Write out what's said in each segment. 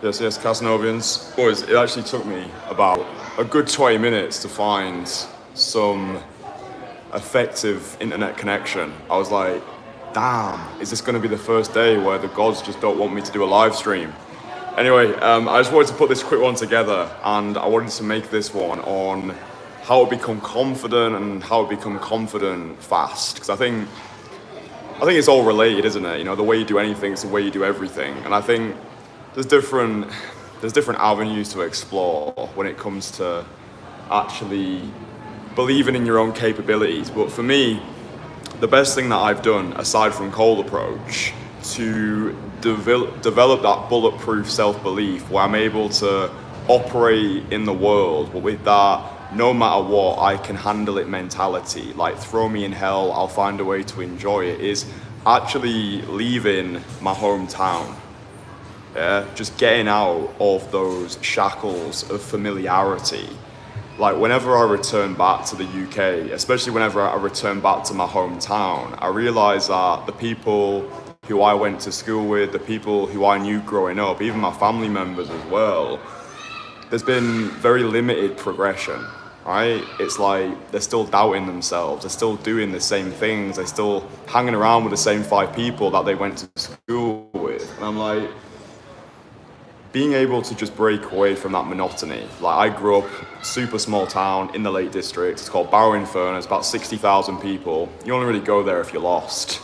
Yes, Casanovians. Boys, it actually took me about a good 20 minutes to find some effective internet connection. I was like, damn, is this going to be the first day where the gods just don't want me to do a live stream? Anyway, I just wanted to put this quick one together, and I wanted to make this one on how to become confident and how to become confident fast. Because I think it's all related, isn't it? You know, the way you do anything is the way you do everything. And I think there's different avenues to explore when it comes to actually believing in your own capabilities. But for me, the best thing that I've done, aside from cold approach, to develop that bulletproof self-belief where I'm able to operate in the world, but with that no matter what, I can handle it mentality, like throw me in hell, I'll find a way to enjoy it, is actually leaving my hometown. Yeah, just getting out of those shackles of familiarity. Like whenever I return back to the UK, especially whenever I return back to my hometown, I realise that the people who I went to school with, the people who I knew growing up, even my family members as well, there's been very limited progression, right? It's like they're still doubting themselves, they're still doing the same things, they're still hanging around with the same 5 people that they went to school with. And I'm like, being able to just break away from that monotony. Like I grew up super small town in the Lake District. It's called Barrow-in-Furness. It's about 60,000 people. You only really go there if you're lost.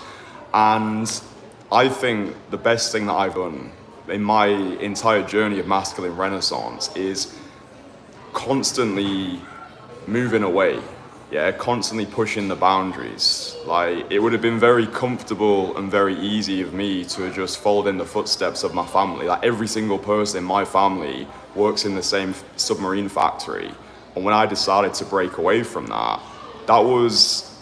And I think the best thing that I've done in my entire journey of masculine renaissance is constantly moving away. Yeah, constantly pushing the boundaries. Like, it would have been very comfortable and very easy of me to have just followed in the footsteps of my family. Like, every single person in my family works in the same submarine factory. And when I decided to break away from that, that was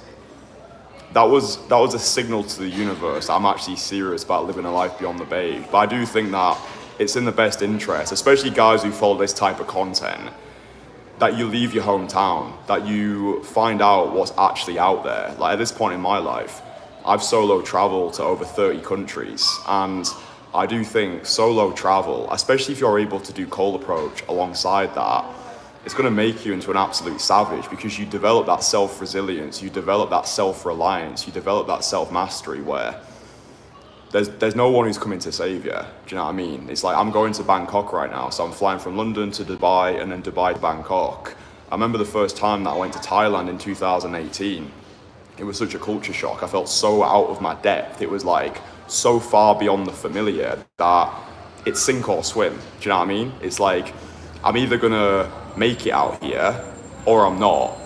a signal to the universe. I'm actually serious about living a life beyond the beige. But I do think that it's in the best interest, especially guys who follow this type of content, that you leave your hometown, that you find out what's actually out there. Like at this point in my life, I've solo traveled to over 30 countries, and I do think solo travel, especially if you're able to do cold approach alongside that, it's going to make you into an absolute savage, because you develop that self-resilience, you develop that self-reliance, you develop that self-mastery where there's no one who's coming to save you. Do you know what I mean? It's like I'm going to Bangkok right now, so I'm flying from London to Dubai and then Dubai to Bangkok. I remember the first time that I went to Thailand in 2018. It was such a culture shock. I felt so out of my depth. It was like so far beyond the familiar that it's sink or swim. Do you know what I mean? It's like I'm either gonna make it out here or I'm not.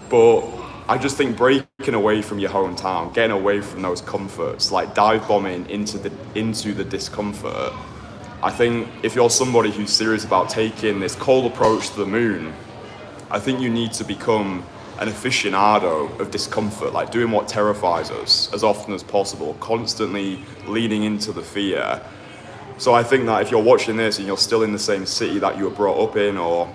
But I just think breaking away from your hometown, getting away from those comforts, like dive bombing into the discomfort. I think if you're somebody who's serious about taking this cold approach to the moon, I think you need to become an aficionado of discomfort, like doing what terrifies us as often as possible, constantly leaning into the fear. So I think that if you're watching this and you're still in the same city that you were brought up in, or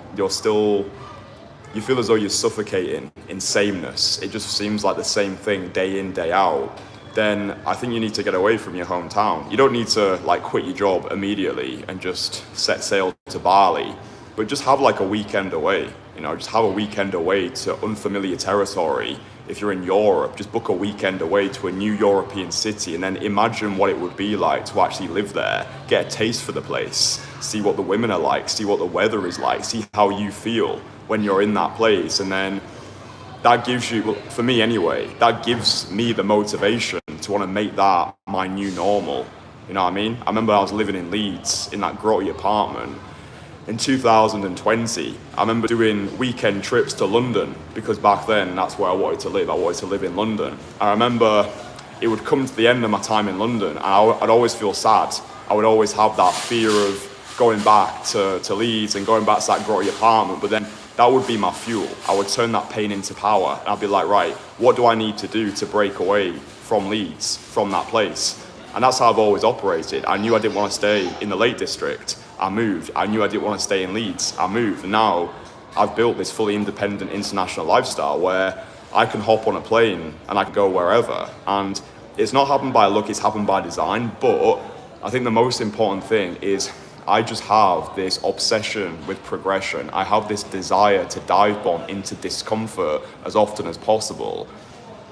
you feel as though you're suffocating in sameness, it just seems like the same thing day in, day out, then I think you need to get away from your hometown. You don't need to like quit your job immediately and just set sail to Bali, but just have like a weekend away, you know, just have a weekend away to unfamiliar territory. If you're in Europe, just book a weekend away to a new European city and then imagine what it would be like to actually live there, get a taste for the place, see what the women are like, see what the weather is like, see how you feel when you're in that place. And then that gives you, well, for me anyway, that gives me the motivation to want to make that my new normal. You know what I mean? I remember I was living in Leeds in that grotty apartment in 2020. I remember doing weekend trips to London, because back then that's where I wanted to live. I wanted to live in London. I remember it would come to the end of my time in London and I'd always feel sad. I would always have that fear of going back to Leeds and going back to that grotty apartment, but then that would be my fuel. I would turn that pain into power, and I'd be like, right, what do I need to do to break away from Leeds, from that place? And that's how I've always operated. I knew I didn't want to stay in the Lake District, I moved. I knew I didn't want to stay in Leeds, I moved. And now I've built this fully independent international lifestyle where I can hop on a plane and I can go wherever. And it's not happened by luck, it's happened by design. But I think the most important thing is I just have this obsession with progression. I have this desire to dive bomb into discomfort as often as possible.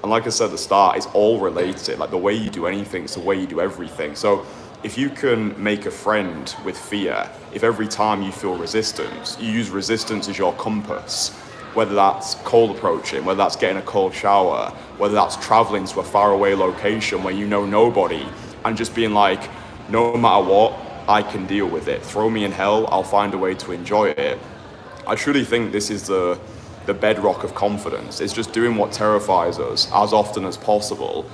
And like I said at the start, it's all related. Like the way you do anything is the way you do everything. So if you can make a friend with fear, if every time you feel resistance, you use resistance as your compass, whether that's cold approaching, whether that's getting a cold shower, whether that's traveling to a faraway location where you know nobody, and just being like, no matter what, I can deal with it. Throw me in hell, I'll find a way to enjoy it. I truly think this is the bedrock of confidence. It's just doing what terrifies us as often as possible.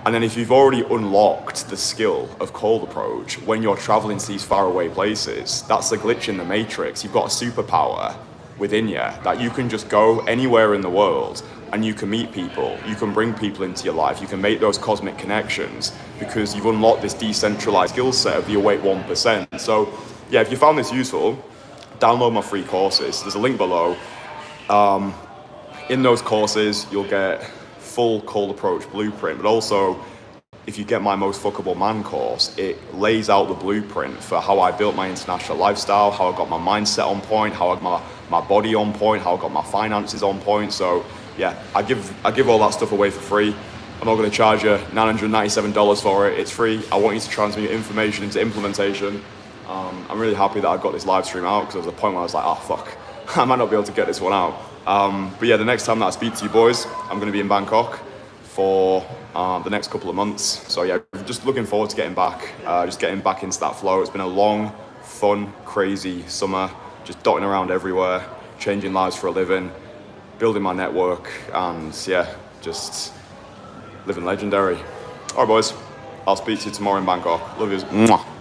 And then if you've already unlocked the skill of cold approach, when you're traveling to these faraway places, that's the glitch in the matrix. You've got a superpower within you that you can just go anywhere in the world and you can meet people, you can bring people into your life, you can make those cosmic connections because you've unlocked this decentralized skill set of the awake 1%. So yeah, if you found this useful, download my free courses. There's a link below. In those courses, you'll get full cold approach blueprint, but also if you get my Most Fuckable Man course, it lays out the blueprint for how I built my international lifestyle, how I got my mindset on point, how I got my body on point, how I got my finances on point. So yeah, I give all that stuff away for free. I'm not going to charge you $997 for it. It's free. I want you to transmute information into implementation. I'm really happy that I got this live stream out because there was a point where I was like, oh fuck, I might not be able to get this one out. But yeah, the next time that I speak to you boys, I'm going to be in Bangkok for the next couple of months. So yeah, just looking forward to getting back into that flow. It's been a long, fun, crazy summer, just dotting around everywhere, changing lives for a living, building my network, and yeah, just living legendary. All right, boys, I'll speak to you tomorrow in Bangkok. Love yous. Mwah.